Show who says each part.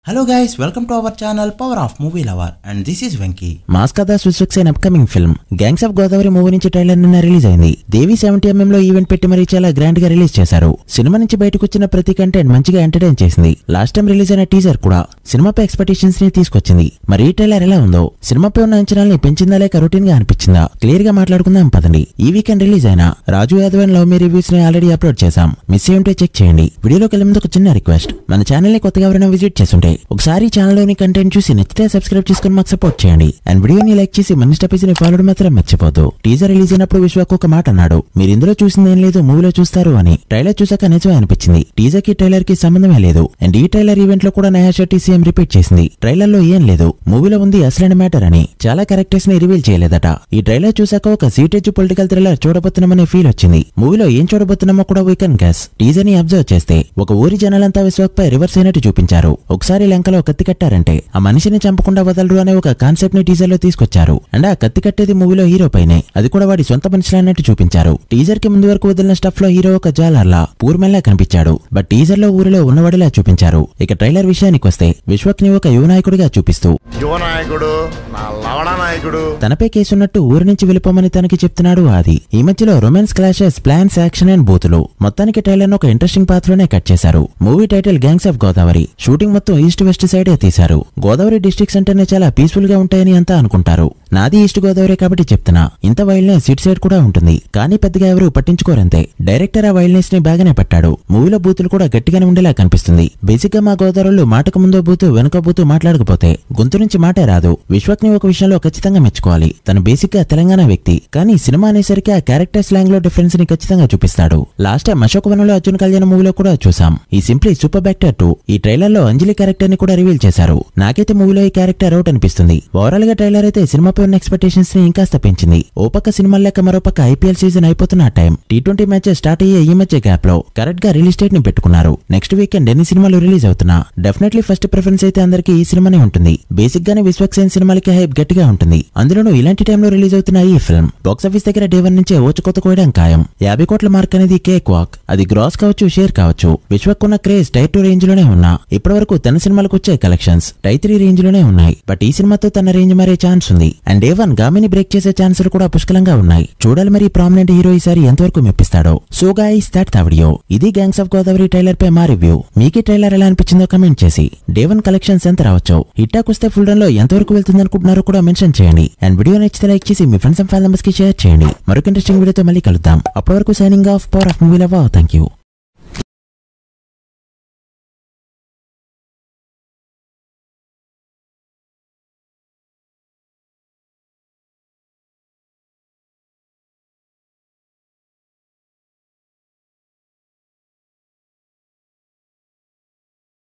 Speaker 1: Hello guys, welcome to our channel Power of Movie Lover and this is Venki.
Speaker 2: Mass కథ సుసుక్స్ అయిన upcoming film gangs of Godavari movie నుంచి trailer నిన్న release అయింది. దేవి 70mm లో event పెట్టి మరీ చాలా గ్రాండ్ గా రిలీజ్ చేశారు. సినిమా నుంచి బయటకు వచ్చిన ప్రతి కంటెంట్ మంచిగా ఎంటర్టైన్ చేసింది. లాస్ట్ టైం రిలీజ్ అయిన టీజర్ కూడా సినిమాపై ఎక్స్పెక్టేషన్స్ ని తీసుకొచ్చింది. మరి ఈ ట్రైలర్ ఎలా ఉందో, సినిమాపై ఉన్న అంచనాల్ని పెంచిందా లేక రొటీన్ గా అనిపించిందా, క్లియర్ గా మాట్లాడుకుందాం పదండి. ఈ వీకెండ్ రిలీజ్ అయిన Raju Yadav and love me reviews ని ఆల్రెడీ అప్లోడ్ చేశాం. మిస్ అయ్యి ఉంటే చెక్ చేయండి. వీడియోలోకి వెళ్ళే ముందు ఒక చిన్న రిక్వెస్ట్, మన ఛానల్ ని కొత్తగా ఎవరైనా విజిట్ చేస్తుంటే ఒకసారి ఛానల్ లోని కంటెంట్ చూసి నచ్చితే సబ్స్క్రైబ్ చేసుకుని మాకు సపోర్ట్ చేయండి. అండ్ వీడియోని లైక్ చేసి మన స్టెప్స్ ని ఫాలో మాత్రం మర్చిపోద్దు. టీజర్ రిలీజ్ అయినప్పుడు విశ్వక్ ఒక మాట అన్నాడు, మీరు ఇందులో చూసింది ఏం లేదు మూవీలో చూస్తారు అని. ట్రైలర్ చూసాక నిజమే అనిపించింది. టీజర్ కి ట్రైలర్ కి సంబంధమే లేదు. అండ్ ఈ ట్రైలర్ ఈవెంట్ లో కూడా నయా శెట్టి సీఎం రిపీట్ చేసింది, ట్రైలర్ లో ఏం లేదు, మూవీలో ఉంది అసలైన మ్యాటర్ అని. చాలా క్యారెక్టర్స్ ని రివీల్ చేయలేదట. ఈ ట్రైలర్ చూసాక ఒక సీటేజ్ పొలిటికల్ థ్రిల్లర్ చూడబోతున్నామనే ఫీల్ వచ్చింది. మూవీలో ఏం చూడబోతున్నామో కూడా వీ కెన్ గెస్. టీజర్ ని అబ్జర్వ్ చేస్తే ఒక ఊరి జనాలంతా విశ్వక్ పై రివర్స్ అయినట్టు చూపించారు. ఒకసారి లంకలో కత్తి కట్టారంటే ఆ మనిషిని చంపకుండా వదలరు అనే ఒక కాన్సెప్ట్ ని టీజర్ లో తీసుకొచ్చారు. అండ్ ఆ కత్తి కట్టేది మూవీలో హీరో పైనే, అది కూడా వాడి సొంత మనిషిలా అన్నట్టు చూపించారు. టీజర్ కి ముందు వరకు వదిలిన స్టఫ్ లో హీరో ఒక జాలర్లా పూర్మెల్లా కనిపించాడు. బట్ టీజర్ లో ఊరిలో ఉన్నవాడిలా చూపించారు. ఇక ట్రైలర్ విషయానికి వస్తే విశ్వక్ ని ఒక యువ నాయకుడిగా చూపిస్తూ తనపై కేసున్నట్టు ఊరి నుంచి వెళ్ళిపోమని తనకి చెప్తున్నాడు ఆది. ఈ మధ్యలో romance clashes, plans, action and బూతులు, మొత్తానికి ట్రైలర్ ఒక ఇంట్రెస్టింగ్ పాత్ లోనే కట్ చేశారు. Movie title gangs of Godavari. Shooting మొత్తం ఈస్ట్ వెస్ట్ సైడే తీశారు. గోదావరి డిస్ట్రిక్ట్స్ అంటేనే చాలా పీస్ఫుల్ గా ఉంటాయని అంతా అనుకుంటారు. నాది ఈస్ట్ గోదావరి కాబట్టి చెప్తున్నా, ఇంత వైల్డ్నెస్ ఇటు సైడ్ కూడా ఉంటుంది, కానీ పెద్దగా ఎవరు పట్టించుకోరంతే. డైరెక్టర్ ఆ వైల్డ్నెస్ ని బాగానే పెట్టాడు. మూవీలో బూతులు కూడా గట్టిగానే ఉండేలా కనిపిస్తుంది. బేసిక్ గా మా గోదావరిలో మాటకు ముందో బూతు వెనుక బూతు మాట్లాడకపోతే గొంతు నుంచి మాటే రాదు. విశ్వక్ ని ఒక విషయంలో ఖచ్చితంగా మెచ్చుకోవాలి. తను బేసిక్ గా తెలంగాణ వ్యక్తి, కానీ సినిమా అనేసరికి ఆ క్యారెక్టర్ స్లాంగ్ లో డిఫరెన్స్ ని ఖచ్చితంగా చూపిస్తాడు. లాస్ట్ టైం అశోక్ వనంలో అర్జున్ కళ్యాణ్ మూవీలో కూడా చూసాం. ఈ సింప్లీ సూపర్ బ్యాక్టర్ 2 ఈ ట్రైలర్ లో అంజలి క్యారెక్టర్ ని కూడా రివీల్ చేశారు. నాకైతే మూవీలో ఈ క్యారెక్టర్ అవుట్ అనిపిస్తుంది. ఓవరాల్ గా ట్రైలర్ అయితే సినిమాపై ఉన్న ఎక్స్పెక్టేషన్స్ ని ఇంకాస్త పెంచింది. ఓ పక్క సినిమా లేక మరో పక్క ఐపీఎల్ సీజన్ అయిపోతున్న టైం, T20 మ్యాచెస్ స్టార్ట్ అయ్యే ఈ మధ్య గ్యాప్ లో కరెక్ట్ గా రిలీజ్ డేట్ ని పెట్టుకున్నారు. నెక్స్ట్ వీకెండ్ ఎన్ని సినిమాలు రిలీజ్ అవుతున్నా డెఫినెట్లీ ఫస్ట్ ప్రిఫరెన్స్ అయితే అందరికీ ఈ సినిమానే ఉంటుంది. బేసిక్ గానే విశ్వక్ సేన్ సినిమాలకి హైప్ గట్టిగా ఉంటుంది. అందులోనూ ఇలాంటి టైంలో రిలీజ్ అవుతున్న ఈ ఫిల్మ్ బాక్సాఫీస్ దగ్గర డే 1 నుంచే ఓచుకొత్త కోయడం ఖాయం. 50 కోట్ల మార్క్ అనేది కేక్ వాక్. అది గ్రాస్ కావచ్చు, షేర్ కావచ్చు. విశ్వక్ ఉన్న క్రేజ్ టైర్ 2 రేంజ్ లోనే ఉన్నా ఇప్పటి వరకు తన సినిమాలకు వచ్చే కలెక్షన్స్ టైర్ 3 రేంజ్ లోనే ఉన్నాయి. బట్ ఈ సినిమాతో తన రేంజ్ మారే ఛాన్స్ ఉంది. అండ్ డే 1 గామిని బ్రేక్ చేసే ఛాన్సులు కూడా పుష్కలంగా ఉన్నాయి. చూడాలి మరి ప్రామినెంట్ హీరో ఈసారి ఎంతవరకు మెప్పిస్తాడో. So guys, that the video. ఇది గ్యాంగ్స్ ఆఫ్ గోదావరి ట్రైలర్ పై మా రివ్యూ. మీకు ట్రైలర్ ఎలా అనిపించిందో కమెంట్ చేసి డే 1 కలెక్షన్స్ ఎంత రావచ్చు, హిట్టాక్ వస్తే ఫుల్ రన్ లో ఎంతవరకు వెళ్తుంది అనుకుంటున్నారో కూడా మెన్షన్ చేయండి. అండ్ వీడియో నచ్చితే లైక్ చేసి మీ ఫ్రెండ్స్ అండ్ ఫ్యామిలీ మెంబర్స్ కి షేర్ చేయండి. మరొక ఇంట్రెస్టింగ్ వీడియోతో మళ్ళీ కలుద్దాం. అప్పటి వరకు signing off. Power of movie lover. Thank you.